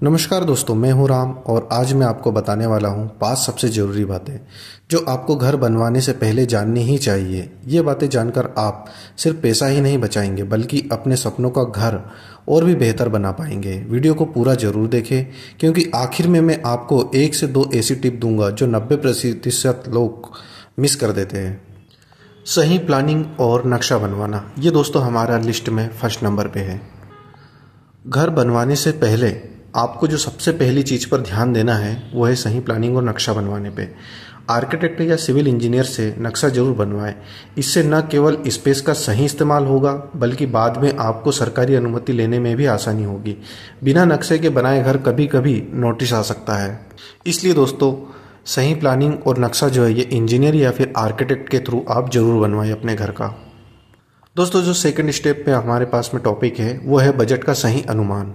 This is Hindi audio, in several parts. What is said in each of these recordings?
नमस्कार दोस्तों, मैं हूं राम और आज मैं आपको बताने वाला हूं 5 सबसे ज़रूरी बातें जो आपको घर बनवाने से पहले जाननी ही चाहिए। ये बातें जानकर आप सिर्फ पैसा ही नहीं बचाएंगे बल्कि अपने सपनों का घर और भी बेहतर बना पाएंगे। वीडियो को पूरा ज़रूर देखें क्योंकि आखिर में मैं आपको 1 से 2 ऐसी टिप दूंगा जो 90% लोग मिस कर देते हैं। सही प्लानिंग और नक्शा बनवाना, ये दोस्तों हमारा लिस्ट में फर्स्ट नंबर पे है। घर बनवाने से पहले आपको जो सबसे पहली चीज़ पर ध्यान देना है वो है सही प्लानिंग और नक्शा बनवाने पे। आर्किटेक्ट या सिविल इंजीनियर से नक्शा जरूर बनवाएं। इससे न केवल स्पेस का सही इस्तेमाल होगा बल्कि बाद में आपको सरकारी अनुमति लेने में भी आसानी होगी। बिना नक्शे के बनाए घर कभी कभी नोटिस आ सकता है। इसलिए दोस्तों सही प्लानिंग और नक्शा जो है ये इंजीनियर या फिर आर्किटेक्ट के थ्रू आप जरूर बनवाएं अपने घर का। दोस्तों जो सेकंड स्टेप पे हमारे पास में टॉपिक है वो है बजट का सही अनुमान।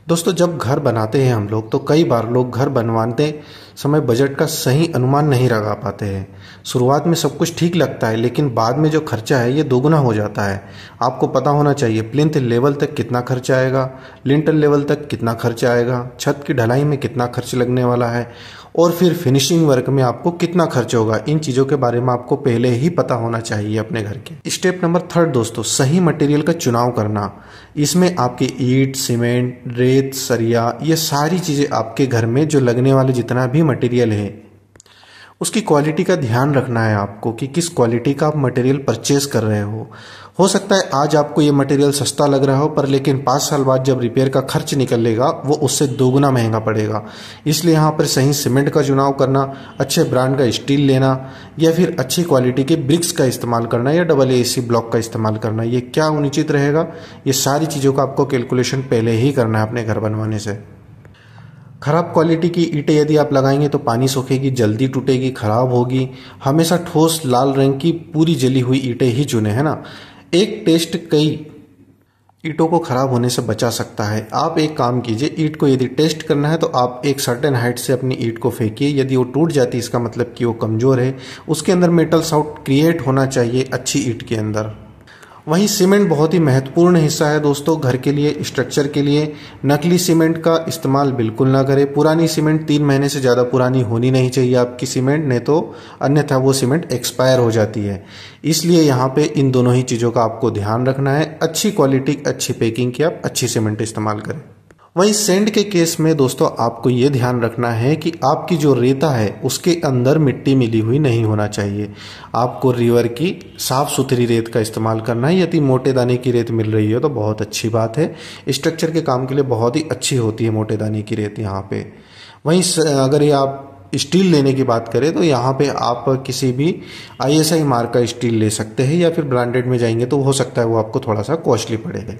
दोस्तों जब घर बनाते हैं हम लोग तो कई बार लोग घर बनवाते समय बजट का सही अनुमान नहीं लगा पाते हैं। शुरुआत में सब कुछ ठीक लगता है लेकिन बाद में जो खर्चा है ये दोगुना हो जाता है। आपको पता होना चाहिए प्लिंथ लेवल तक कितना खर्चा आएगा, लिंटर लेवल तक कितना खर्चा आएगा, छत की ढलाई में कितना खर्च लगने वाला है और फिर फिनिशिंग वर्क में आपको कितना खर्च होगा। इन चीज़ों के बारे में आपको पहले ही पता होना चाहिए अपने घर के। स्टेप नंबर 3 दोस्तों, सही मटेरियल का चुनाव करना। इसमें आपकी ईंट, सीमेंट, रेत, सरिया, ये सारी चीज़ें आपके घर में जो लगने वाले जितना भी मटेरियल है उसकी क्वालिटी का ध्यान रखना है आपको कि किस क्वालिटी का आप मटेरियल परचेज कर रहे हो सकता है आज आपको ये मटेरियल सस्ता लग रहा हो पर लेकिन 5 साल बाद जब रिपेयर का खर्च निकलेगा वो उससे दोगुना महंगा पड़ेगा। इसलिए यहाँ पर सही सीमेंट का चुनाव करना, अच्छे ब्रांड का स्टील लेना या फिर अच्छी क्वालिटी के ब्रिक्स का इस्तेमाल करना या AA ब्लॉक का इस्तेमाल करना, ये क्या उचित रहेगा, ये सारी चीज़ों का आपको कैलकुलेशन पहले ही करना है अपने घर बनवाने से। खराब क्वालिटी की ईंटें यदि आप लगाएंगे तो पानी सोखेगी, जल्दी टूटेगी, खराब होगी। हमेशा ठोस लाल रंग की पूरी जली हुई ईंटें ही चुने, है ना। एक टेस्ट कई ईंटों को खराब होने से बचा सकता है। आप एक काम कीजिए, ईंट को यदि टेस्ट करना है तो आप एक सर्टेन हाइट से अपनी ईंट को फेंकिए। यदि वो टूट जाती है इसका मतलब कि वो कमज़ोर है, उसके अंदर मेटल साउट क्रिएट होना चाहिए अच्छी ईंट के अंदर। वहीं सीमेंट बहुत ही महत्वपूर्ण हिस्सा है दोस्तों घर के लिए, स्ट्रक्चर के लिए। नकली सीमेंट का इस्तेमाल बिल्कुल ना करें। पुरानी सीमेंट 3 महीने से ज़्यादा पुरानी होनी नहीं चाहिए आपकी सीमेंट, नहीं तो अन्यथा वो सीमेंट एक्सपायर हो जाती है। इसलिए यहाँ पे इन दोनों ही चीज़ों का आपको ध्यान रखना है। अच्छी क्वालिटी, अच्छी पैकिंग की आप अच्छी सीमेंट इस्तेमाल करें। वहीं सैंड के केस में दोस्तों आपको ये ध्यान रखना है कि आपकी जो रेता है उसके अंदर मिट्टी मिली हुई नहीं होना चाहिए। आपको रिवर की साफ सुथरी रेत का इस्तेमाल करना है। यदि मोटे दाने की रेत मिल रही है तो बहुत अच्छी बात है, स्ट्रक्चर के काम के लिए बहुत ही अच्छी होती है मोटे दाने की रेत यहाँ पे। वहीं अगर ये आप स्टील लेने की बात करें तो यहाँ पे आप किसी भी ISI मार्क का स्टील ले सकते हैं या फिर ब्रांडेड में जाएंगे तो हो सकता है वो आपको थोड़ा सा कॉस्टली पड़ेगा।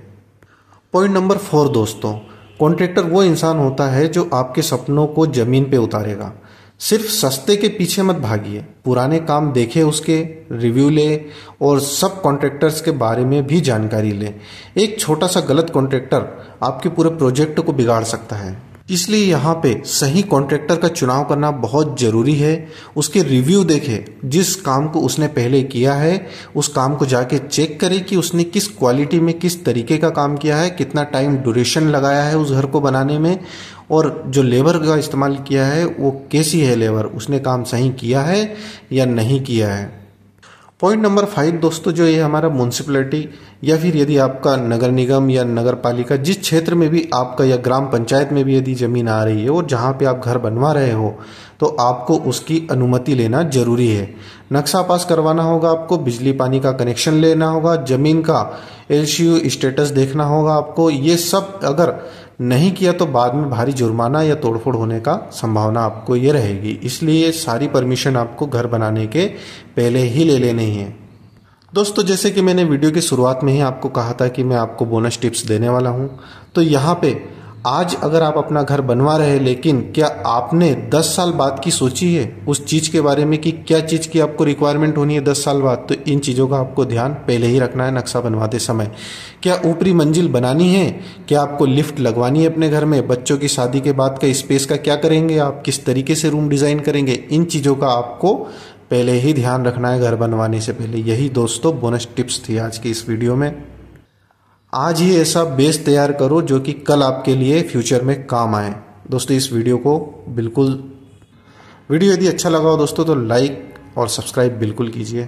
पॉइंट नंबर 4 दोस्तों, कॉन्ट्रैक्टर वो इंसान होता है जो आपके सपनों को जमीन पे उतारेगा। सिर्फ सस्ते के पीछे मत भागिए, पुराने काम देखे, उसके रिव्यू ले और सब कॉन्ट्रैक्टर्स के बारे में भी जानकारी ले। एक छोटा सा गलत कॉन्ट्रैक्टर आपके पूरे प्रोजेक्ट को बिगाड़ सकता है। इसलिए यहाँ पे सही कॉन्ट्रैक्टर का चुनाव करना बहुत ज़रूरी है। उसके रिव्यू देखें, जिस काम को उसने पहले किया है उस काम को जाके चेक करें कि उसने किस क्वालिटी में किस तरीके का काम किया है, कितना टाइम ड्यूरेशन लगाया है उस घर को बनाने में और जो लेबर का इस्तेमाल किया है वो कैसी है लेबर, उसने काम सही किया है या नहीं किया है। पॉइंट नंबर 5 दोस्तों, जो ये हमारा म्यूनसिपैलिटी या फिर यदि आपका नगर निगम या नगर पालिका जिस क्षेत्र में भी आपका या ग्राम पंचायत में भी यदि ज़मीन आ रही है और जहाँ पे आप घर बनवा रहे हो तो आपको उसकी अनुमति लेना जरूरी है। नक्शा पास करवाना होगा आपको, बिजली पानी का कनेक्शन लेना होगा, ज़मीन का LCU स्टेटस देखना होगा आपको। ये सब अगर नहीं किया तो बाद में भारी जुर्माना या तोड़फोड़ होने का संभावना आपको ये रहेगी। इसलिए सारी परमिशन आपको घर बनाने के पहले ही ले लेनी है। दोस्तों जैसे कि मैंने वीडियो की शुरुआत में ही आपको कहा था कि मैं आपको बोनस टिप्स देने वाला हूं, तो यहाँ पे आज अगर आप अपना घर बनवा रहे हैं लेकिन क्या आपने 10 साल बाद की सोची है उस चीज़ के बारे में कि क्या चीज़ की आपको रिक्वायरमेंट होनी है 10 साल बाद, तो इन चीज़ों का आपको ध्यान पहले ही रखना है नक्शा बनवाते समय। क्या ऊपरी मंजिल बनानी है, क्या आपको लिफ्ट लगवानी है अपने घर में, बच्चों की शादी के बाद का स्पेस का क्या करेंगे आप, किस तरीके से रूम डिज़ाइन करेंगे, इन चीज़ों का आपको पहले ही ध्यान रखना है घर बनवाने से पहले। यही दोस्तों बोनस टिप्स थी आज की इस वीडियो में। आज ही ऐसा बेस तैयार करो जो कि कल आपके लिए फ्यूचर में काम आए। दोस्तों इस वीडियो यदि अच्छा लगा हो दोस्तों तो लाइक और सब्सक्राइब बिल्कुल कीजिए।